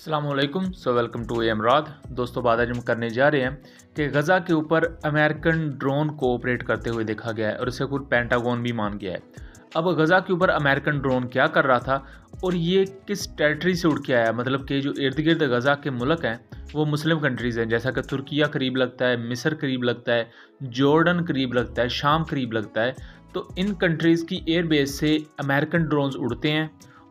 अस्सलामुअलैकुम। Welcome to एमराद। दोस्तों, बात आज हम करने जा रहे हैं कि गज़ा के ऊपर अमेरिकन ड्रोन को ऑपरेट करते हुए देखा गया है और इसे खुद पेंटागन भी मान गया है। अब गज़ा के ऊपर अमेरिकन ड्रोन क्या कर रहा था और ये किस टेरिटरी से उड़ के आया, मतलब कि जो इर्द गिर्द गज़ा के मुल्क हैं वो मुस्लिम कंट्रीज़ हैं, जैसा कि तुर्किया करीब लगता है, मिस्र करीब लगता है, जॉर्डन करीब लगता है, शाम करीब लगता है। तो इन कंट्रीज़ की एयर बेस से अमेरिकन ड्रोन्स उड़ते हैं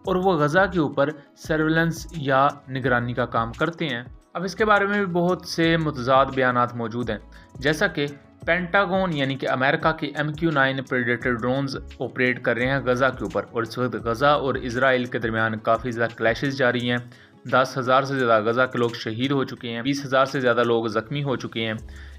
और वो गज़ा के ऊपर सर्वेलेंस या निगरानी का काम करते हैं। अब इसके बारे में भी बहुत से मुतज़ाद बयानात मौजूद हैं, जैसा कि पेंटागन यानी कि अमेरिका के MQ-9 प्रेडेटर ड्रोन्स ऑपरेट कर रहे हैं गज़ा के ऊपर और इस वक्त गज़ा और इसराइल के दरमियान काफ़ी ज़्यादा क्लैशेस जारी हैं। 10,000 से ज़्यादा गज़ा के लोग शहीद हो चुके हैं, 20,000 से ज़्यादा लोग ज़ख्मी हो चुके हैं।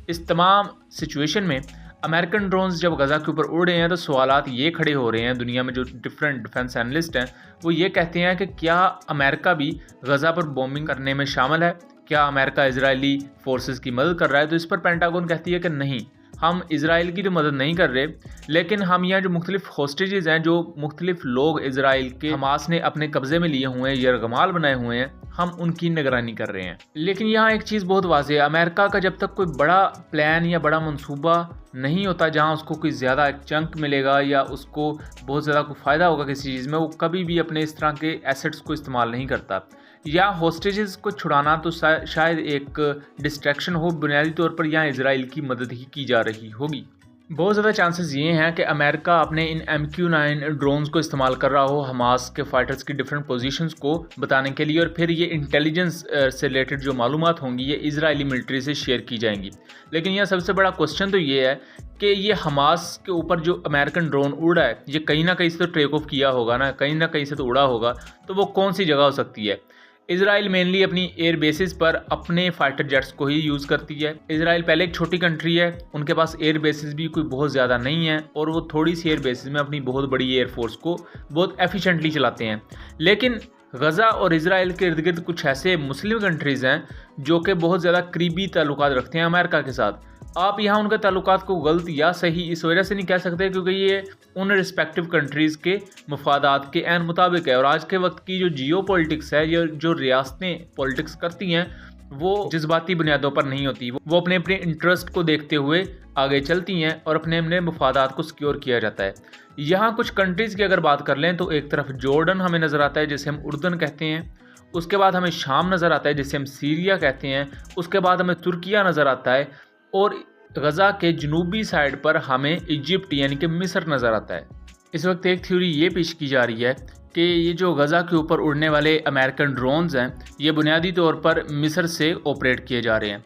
इस तमाम सिचुएशन में अमेरिकन ड्रोन्स जब गज़ा के ऊपर उड़ रहे हैं तो सवालात ये खड़े हो रहे हैं। दुनिया में जो डिफरेंट डिफेंस एनालिस्ट हैं वो ये कहते हैं कि क्या अमेरिका भी गज़ा पर बॉम्बिंग करने में शामिल है, क्या अमेरिका इजरायली फोर्सेस की मदद कर रहा है। तो इस पर पेंटागन कहती है कि नहीं, हम इसराइल की तो मदद नहीं कर रहे, लेकिन हम यहाँ जो मुख्तलिफ होस्टेजेस हैं, जो मुख्तलिफ लोग इसराइल के हमास ने अपने कब्जे में लिए हुए हैं, यरगमाल बनाए हुए हैं, हम उनकी निगरानी कर रहे हैं। लेकिन यहाँ एक चीज़ बहुत वाज़ेह है, अमेरिका का जब तक कोई बड़ा प्लान या बड़ा मंसूबा नहीं होता जहाँ उसको कोई ज़्यादा चंक मिलेगा या उसको बहुत ज़्यादा कोई फ़ायदा होगा किसी चीज़ में, वो कभी भी अपने इस तरह के एसेट्स को इस्तेमाल नहीं करता। या होस्टेजेस को छुड़ाना तो शायद एक डिस्ट्रैक्शन हो, बुनियादी तौर पर यहाँ इसराइल की मदद ही की जा रही होगी। बहुत ज़्यादा चांसेस ये हैं कि अमेरिका अपने इन MQ-9 ड्रोन्स को इस्तेमाल कर रहा हो हमास के फाइटर्स की डिफरेंट पोजीशंस को बताने के लिए, और फिर ये इंटेलिजेंस से रिलेटेड जो मालूमात होंगी ये इजरायली मिलिट्री से शेयर की जाएंगी। लेकिन यह सबसे बड़ा क्वेश्चन तो ये है कि ये हमास के ऊपर जो अमेरिकन ड्रोन उड़ा है ये कहीं ना कहीं से तो टेक ऑफ किया होगा ना कहीं से तो उड़ा होगा, तो वो कौन सी जगह हो सकती है। इसराइल मेनली अपनी एयर बेसिस पर अपने फाइटर जेट्स को ही यूज़ करती है। इसराइल पहले एक छोटी कंट्री है, उनके पास एयर बेसिस भी कोई बहुत ज़्यादा नहीं है और वो थोड़ी सी एयर बेसिस में अपनी बहुत बड़ी एयर फोर्स को बहुत एफिशिएंटली चलाते हैं। लेकिन गज़ा और इसराइल के इर्द गिर्द कुछ ऐसे मुस्लिम कंट्रीज़ हैं जो कि बहुत ज़्यादा करीबी ताल्लुकात रखते हैं अमेरिका के साथ। आप यहाँ उनके ताल्लुकात को गलत या सही इस वजह से नहीं कह सकते क्योंकि ये उन रिस्पेक्टिव कंट्रीज़ के मफादात के ऐन मुताबिक है। और आज के वक्त की जो जियो पॉलिटिक्स है, ये जो रियासतें पॉलिटिक्स करती हैं वो जज्बाती बुनियादों पर नहीं होती, वो अपने अपने इंटरेस्ट को देखते हुए आगे चलती हैं और अपने अपने मफादात को सिक्योर किया जाता है। यहाँ कुछ कंट्रीज़ की अगर बात कर लें तो एक तरफ जॉर्डन हमें नज़र आता है जिसे हम उर्दन कहते हैं, उसके बाद हमें शाम नज़र आता है जिसे हम सीरिया कहते हैं, उसके बाद हमें तुर्किया नज़र आता है और गज़ा के जनूबी साइड पर हमें इजिप्ट यानी कि मिस्र नज़र आता है। इस वक्त एक थ्योरी ये पेश की जा रही है कि ये जो गज़ा के ऊपर उड़ने वाले अमेरिकन ड्रोन्स हैं ये बुनियादी तौर पर मिस्र से ऑपरेट किए जा रहे हैं,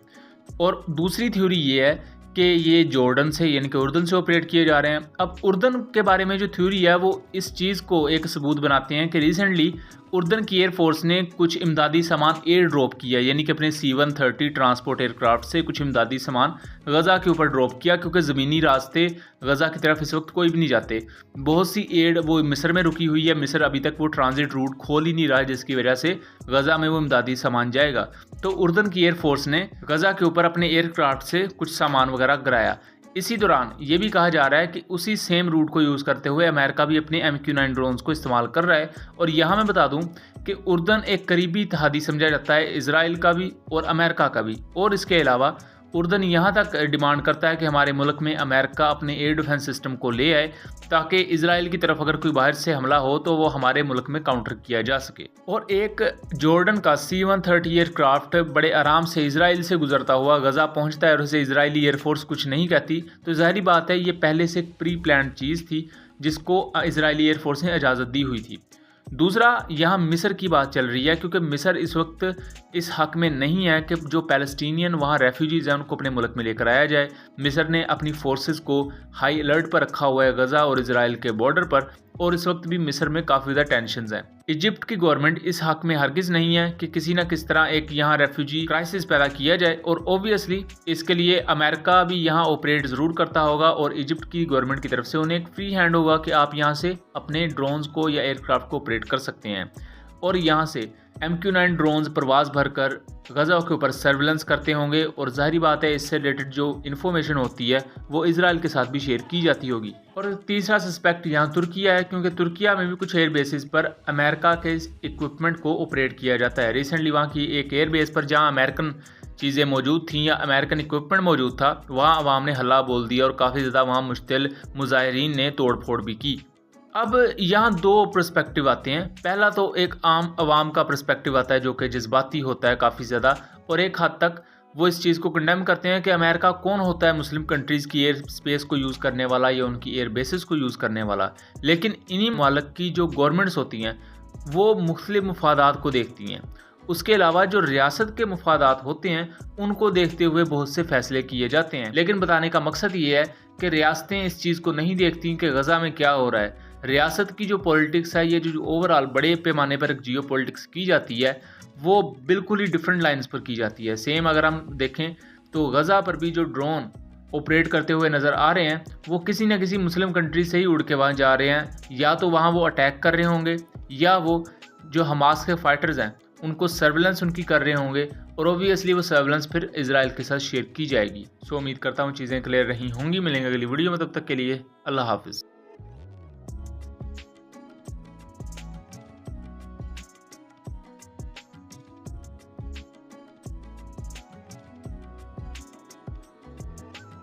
और दूसरी थ्योरी ये है कि ये जॉर्डन से यानी कि उर्दन से ऑपरेट किए जा रहे हैं। अब उर्दन के बारे में जो थ्योरी है वो इस चीज़ को एक सबूत बनाते हैं कि रिसेंटली उर्दन की एयरफोर्स ने कुछ इमदादी सामान एयर ड्रॉप किया, यानी कि अपने C-130 ट्रांसपोर्ट एयरक्राफ्ट से कुछ इमदादी सामान गज़ा के ऊपर ड्रॉप किया, क्योंकि ज़मीनी रास्ते गज़ा की तरफ इस वक्त कोई भी नहीं जाते। बहुत सी एड वो मिस्र में रुकी हुई है, मिस्र अभी तक वो ट्रांजिट रूट खोल ही नहीं रहा है जिसकी वजह से गज़ा में वो इमदादी सामान जाएगा। तो उर्दन की एयरफोर्स ने गज़ा के ऊपर अपने एयरक्राफ्ट से कुछ सामान वगैरह गिराया। इसी दौरान ये भी कहा जा रहा है कि उसी सेम रूट को यूज़ करते हुए अमेरिका भी अपने MQ-9 ड्रोन्स को इस्तेमाल कर रहा है। और यहाँ मैं बता दूं कि उर्दन एक करीबी इत्तेहादी समझा जाता है इसराइल का भी और अमेरिका का भी, और इसके अलावा उर्दन यहाँ तक डिमांड करता है कि हमारे मुल्क में अमेरिका अपने एयर डिफेंस सिस्टम को ले आए ताकि इसराइल की तरफ अगर कोई बाहर से हमला हो तो वो हमारे मुल्क में काउंटर किया जा सके। और एक जॉर्डन का C-130 एयरक्राफ्ट बड़े आराम से इसराइल से गुजरता हुआ गज़ा पहुँचता है और उसे इसराइली एयरफोर्स कुछ नहीं कहती, तो ज़ाहिरी बात है ये पहले से प्री प्लान्ड चीज़ थी जिसको इसराइली एयरफोर्स ने इजाज़त दी हुई थी। दूसरा, यहाँ मिस्र की बात चल रही है क्योंकि मिस्र इस वक्त इस हक में नहीं है कि जो पैलेस्टीनियन वहाँ रेफ्यूजीज़ हैं उनको अपने मुल्क में लेकर आया जाए। मिस्र ने अपनी फोर्सेस को हाई अलर्ट पर रखा हुआ है गज़ा और इसराइल के बॉर्डर पर, और इस वक्त भी मिस्र में काफ़ी ज़्यादा टेंशन्स हैं। इजिप्ट की गवर्नमेंट इस हक में हरगिज़ नहीं है कि किसी न किस तरह एक यहाँ रेफ्यूजी क्राइसिस पैदा किया जाए, और ओबियसली इसके लिए अमेरिका भी यहाँ ऑपरेट ज़रूर करता होगा और इजिप्ट की गवर्नमेंट की तरफ से उन्हें एक फ्री हैंड होगा कि आप यहाँ से अपने ड्रोन्स को या एयरक्राफ्ट को ऑपरेट कर सकते हैं। और यहाँ से MQ-9 ड्रोन्स प्रवास भरकर गजा के ऊपर सर्विलेंस करते होंगे और जाहिर बात है इससे रिलेटेड जो इन्फॉर्मेशन होती है वो इसराइल के साथ भी शेयर की जाती होगी। और तीसरा सस्पेक्ट यहाँ तुर्किया है, क्योंकि तुर्किया में भी कुछ एयर बेसिस पर अमेरिका के इक्विपमेंट को ऑपरेट किया जाता है। रिसेंटली वहाँ की एक एयर बेस पर जहाँ अमेरिकन चीज़ें मौजूद थी या अमेरिकन इक्विपमेंट मौजूद था, वहाँ अवाम ने हल्ला बोल दिया और काफ़ी ज़्यादा वहाँ मुश्तिल मुजाहिरीन ने तोड़ फोड़ भी की। अब यहाँ दो पर्सपेक्टिव आते हैं। पहला तो एक आम आवाम का पर्सपेक्टिव आता है जो कि जज्बाती होता है काफ़ी ज़्यादा, और एक हद तक वो इस चीज़ को कंडेम करते हैं कि अमेरिका कौन होता है मुस्लिम कंट्रीज़ की एयर स्पेस को यूज़ करने वाला या उनकी एयर बेसिस को यूज़ करने वाला। लेकिन इन्हीं मुल्क की जो गवर्नमेंट्स होती हैं वो मुख्तलिफ मफादात को देखती हैं। उसके अलावा जो रियासत के मफादात होते हैं उनको देखते हुए बहुत से फैसले किए जाते हैं। लेकिन बताने का मकसद ये है कि रियासतें इस चीज़ को नहीं देखती कि गजा में क्या हो रहा है। रियासत की जो पॉलिटिक्स है, ये जो ओवरऑल बड़े पैमाने पर जियो पॉलिटिक्स की जाती है वो बिल्कुल ही डिफरेंट लाइंस पर की जाती है। सेम अगर हम देखें तो गजा पर भी जो ड्रोन ऑपरेट करते हुए नज़र आ रहे हैं वो किसी न किसी मुस्लिम कंट्री से ही उड़ के वहाँ जा रहे हैं, या तो वहाँ वो अटैक कर रहे होंगे या वो जो हमास के फाइटर्स हैं उनको सर्विलेंस उनकी कर रहे होंगे, और ओबियसली वो सर्विलेंस फिर इजराइल के साथ शेयर की जाएगी। सो उम्मीद करता हूँ चीज़ें क्लियर रही होंगी। मिलेंगे अगली वीडियो में, तब तक के लिए अल्लाह हाफिज़।